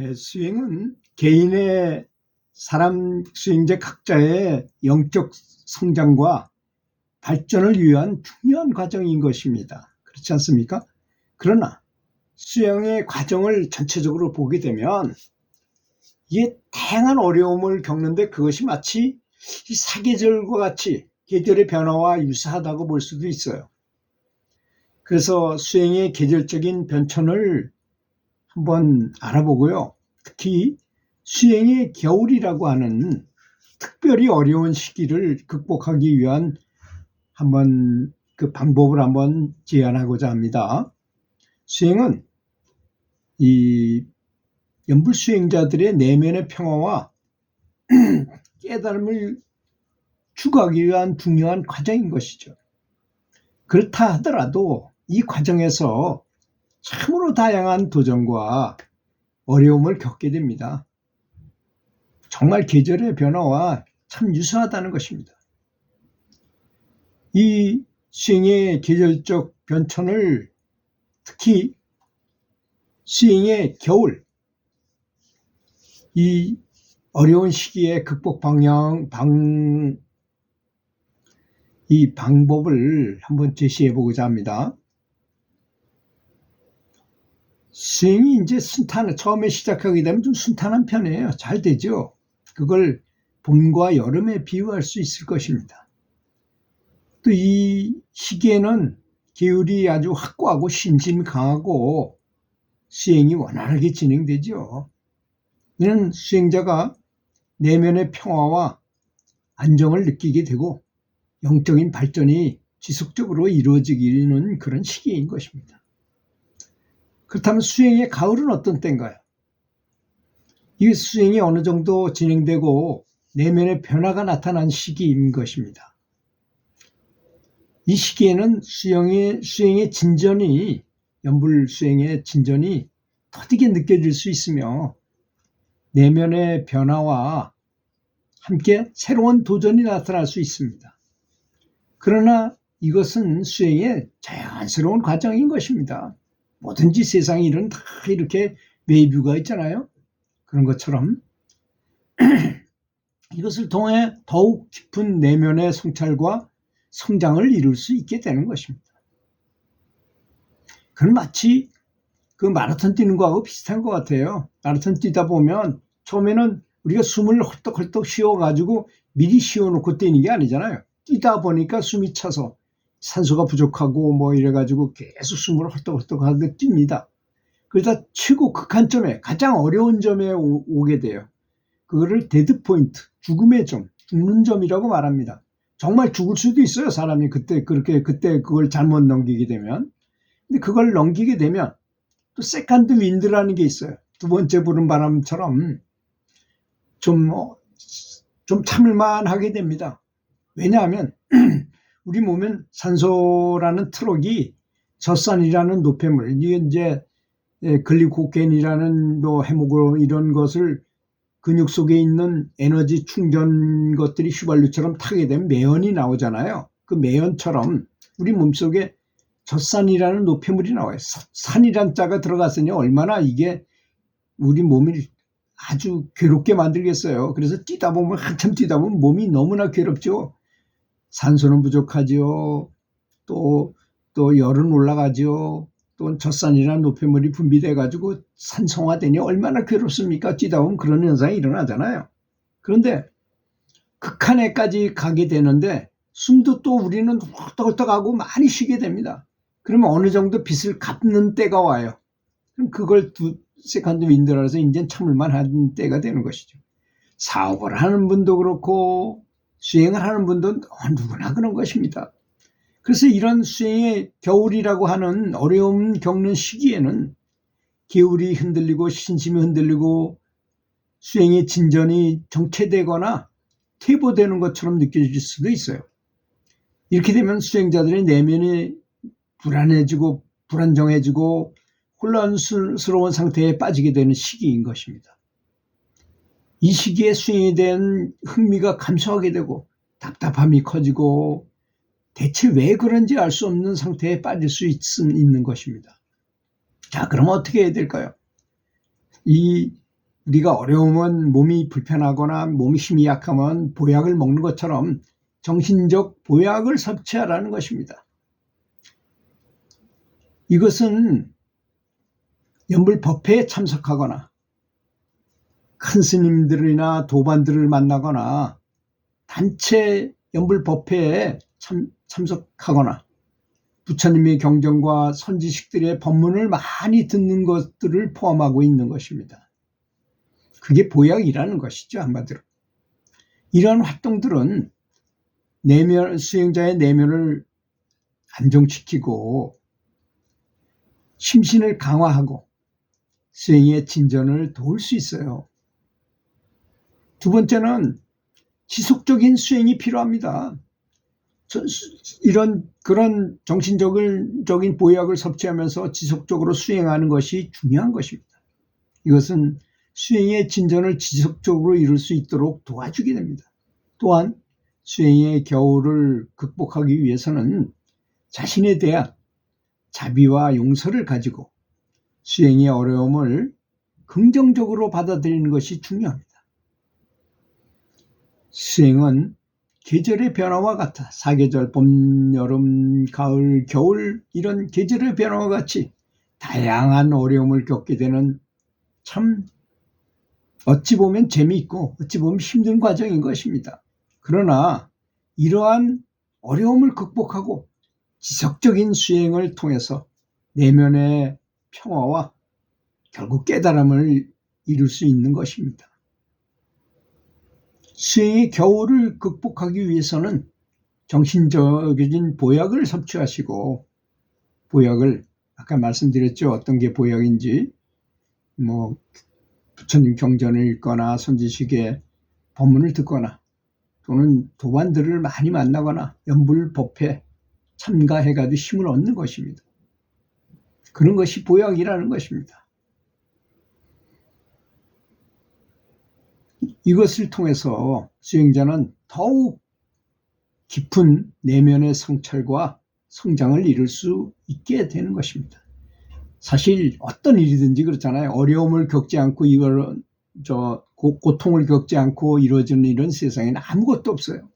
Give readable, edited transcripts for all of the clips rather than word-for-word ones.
수행은 개인의 사람 수행자 각자의 영적 성장과 발전을 위한 중요한 과정인 것입니다. 그렇지 않습니까? 그러나 수행의 과정을 전체적으로 보게 되면 이게 다양한 어려움을 겪는데 그것이 마치 이 사계절과 같이 계절의 변화와 유사하다고 볼 수도 있어요. 그래서 수행의 계절적인 변천을 한번 알아보고요. 특히 수행의 겨울이라고 하는 특별히 어려운 시기를 극복하기 위한 한번 그 방법을 한번 제안하고자 합니다. 수행은 이 연불 수행자들의 내면의 평화와 깨달음을 추구하기 위한 중요한 과정인 것이죠. 그렇다 하더라도 이 과정에서 참으로 다양한 도전과 어려움을 겪게 됩니다. 정말 계절의 변화와 참 유사하다는 것입니다. 이 수행의 계절적 변천을 특히 수행의 겨울, 이 어려운 시기에 극복 이 방법을 한번 제시해 보고자 합니다. 수행이 이제 처음에 시작하게 되면 좀 순탄한 편이에요. 잘 되죠. 그걸 봄과 여름에 비유할 수 있을 것입니다. 또 이 시기에는 계율이 아주 확고하고 신심이 강하고 수행이 원활하게 진행되죠. 이는 수행자가 내면의 평화와 안정을 느끼게 되고 영적인 발전이 지속적으로 이루어지기는 그런 시기인 것입니다. 그렇다면 수행의 가을은 어떤 때인가요? 이 수행이 어느 정도 진행되고 내면의 변화가 나타난 시기인 것입니다. 이 시기에는 수행의 진전이, 연불 수행의 진전이 더디게 느껴질 수 있으며 내면의 변화와 함께 새로운 도전이 나타날 수 있습니다. 그러나 이것은 수행의 자연스러운 과정인 것입니다. 뭐든지 세상 일은 다 이렇게 웨이브가 있잖아요. 그런 것처럼 이것을 통해 더욱 깊은 내면의 성찰과 성장을 이룰 수 있게 되는 것입니다. 그건 마치 그 마라톤 뛰는 거하고 비슷한 것 같아요. 마라톤 뛰다 보면 처음에는 우리가 숨을 헐떡헐떡 쉬어가지고 미리 쉬어놓고 뛰는 게 아니잖아요. 뛰다 보니까 숨이 차서 산소가 부족하고 뭐 이래가지고 계속 숨을 헐떡헐떡하게 뜁니다. 그러다 최고 극한점에 가장 어려운 점에 오게 돼요. 그거를 데드 포인트, 죽음의 점, 죽는 점이라고 말합니다. 정말 죽을 수도 있어요. 사람이 그때 그걸 잘못 넘기게 되면. 근데 그걸 넘기게 되면 또 세컨드 윈드라는 게 있어요. 두 번째 부는 바람처럼 좀 참을만 하게 됩니다. 왜냐하면 우리 몸엔 산소라는 트럭이 젖산이라는 노폐물, 이게 이제 글리코겐이라는 해모글 이런 것을 근육 속에 있는 에너지 충전 것들이 휘발유처럼 타게 되면 매연이 나오잖아요. 그 매연처럼 우리 몸속에 젖산이라는 노폐물이 나와요. 산이란 자가 들어갔으니 얼마나 이게 우리 몸을 아주 괴롭게 만들겠어요. 그래서 뛰다 보면 한참 뛰다 보면 몸이 너무나 괴롭죠. 산소는 부족하죠. 또 열은 올라가죠. 또 젖산이라는 노폐물이 분비돼 가지고 산성화되니 얼마나 괴롭습니까? 뛰다 보면 그런 현상이 일어나잖아요. 그런데 극한에까지 가게 되는데 숨도 또 우리는 헐떡헐떡하고 많이 쉬게 됩니다. 그러면 어느 정도 빚을 갚는 때가 와요. 그럼 그걸 세컨드 윈드라서 이제 참을만 한 때가 되는 것이죠. 사업을 하는 분도 그렇고 수행을 하는 분도 누구나 그런 것입니다. 그래서 이런 수행의 겨울이라고 하는 어려움 겪는 시기에는 계율이 흔들리고 신심이 흔들리고 수행의 진전이 정체되거나 퇴보되는 것처럼 느껴질 수도 있어요. 이렇게 되면 수행자들의 내면이 불안해지고 불안정해지고 혼란스러운 상태에 빠지게 되는 시기인 것입니다. 이 시기에 수행에 대한 흥미가 감소하게 되고 답답함이 커지고 대체 왜 그런지 알 수 없는 상태에 빠질 수 있는 것입니다. 자, 그럼 어떻게 해야 될까요? 이 우리가 어려우면 몸이 불편하거나 몸이 힘이 약하면 보약을 먹는 것처럼 정신적 보약을 섭취하라는 것입니다. 이것은 연불 법회에 참석하거나 큰 스님들이나 도반들을 만나거나 단체 연불 법회에 참석하거나 부처님의 경전과 선지식들의 법문을 많이 듣는 것들을 포함하고 있는 것입니다. 그게 보약이라는 것이죠, 한마디로. 이러한 활동들은 수행자의 내면을 안정시키고 심신을 강화하고 수행의 진전을 도울 수 있어요. 두 번째는 지속적인 수행이 필요합니다. 그런 정신적인 보약을 섭취하면서 지속적으로 수행하는 것이 중요한 것입니다. 이것은 수행의 진전을 지속적으로 이룰 수 있도록 도와주게 됩니다. 또한 수행의 겨울을 극복하기 위해서는 자신에 대한 자비와 용서를 가지고 수행의 어려움을 긍정적으로 받아들이는 것이 중요합니다. 수행은 계절의 변화와 같아 사계절, 봄, 여름, 가을, 겨울 이런 계절의 변화와 같이 다양한 어려움을 겪게 되는 참 어찌 보면 재미있고 어찌 보면 힘든 과정인 것입니다. 그러나 이러한 어려움을 극복하고 지속적인 수행을 통해서 내면의 평화와 결국 깨달음을 이룰 수 있는 것입니다. 수행의 겨울을 극복하기 위해서는 정신적인 보약을 섭취하시고, 보약을 아까 말씀드렸죠. 어떤 게 보약인지, 부처님 경전을 읽거나 선지식의 법문을 듣거나 또는 도반들을 많이 만나거나 연불 법회 참가해가지고 힘을 얻는 것입니다. 그런 것이 보약이라는 것입니다. 이것을 통해서 수행자는 더욱 깊은 내면의 성찰과 성장을 이룰 수 있게 되는 것입니다. 사실 어떤 일이든지 그렇잖아요. 어려움을 겪지 않고 고통을 겪지 않고 이루어지는 일은 세상에는 아무것도 없어요.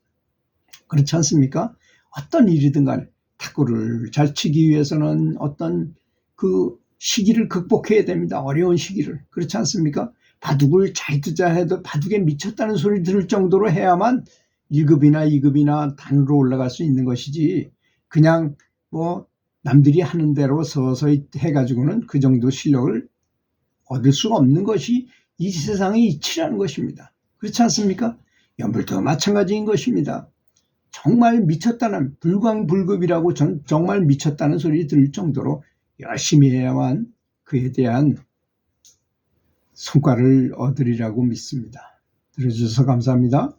그렇지 않습니까? 어떤 일이든 간에 탁구를 잘 치기 위해서는 어떤 그 시기를 극복해야 됩니다. 어려운 시기를. 그렇지 않습니까? 바둑을 잘 두자 해도 바둑에 미쳤다는 소리 들을 정도로 해야만 1급이나 2급이나 단으로 올라갈 수 있는 것이지, 그냥 남들이 하는 대로 서서히 해가지고는 그 정도 실력을 얻을 수가 없는 것이 이 세상의 이치라는 것입니다. 그렇지 않습니까? 연불도 마찬가지인 것입니다. 정말 미쳤다는, 불광불급이라고 정말 미쳤다는 소리 들을 정도로 열심히 해야만 그에 대한 성과를 얻으리라고 믿습니다. 들어주셔서 감사합니다.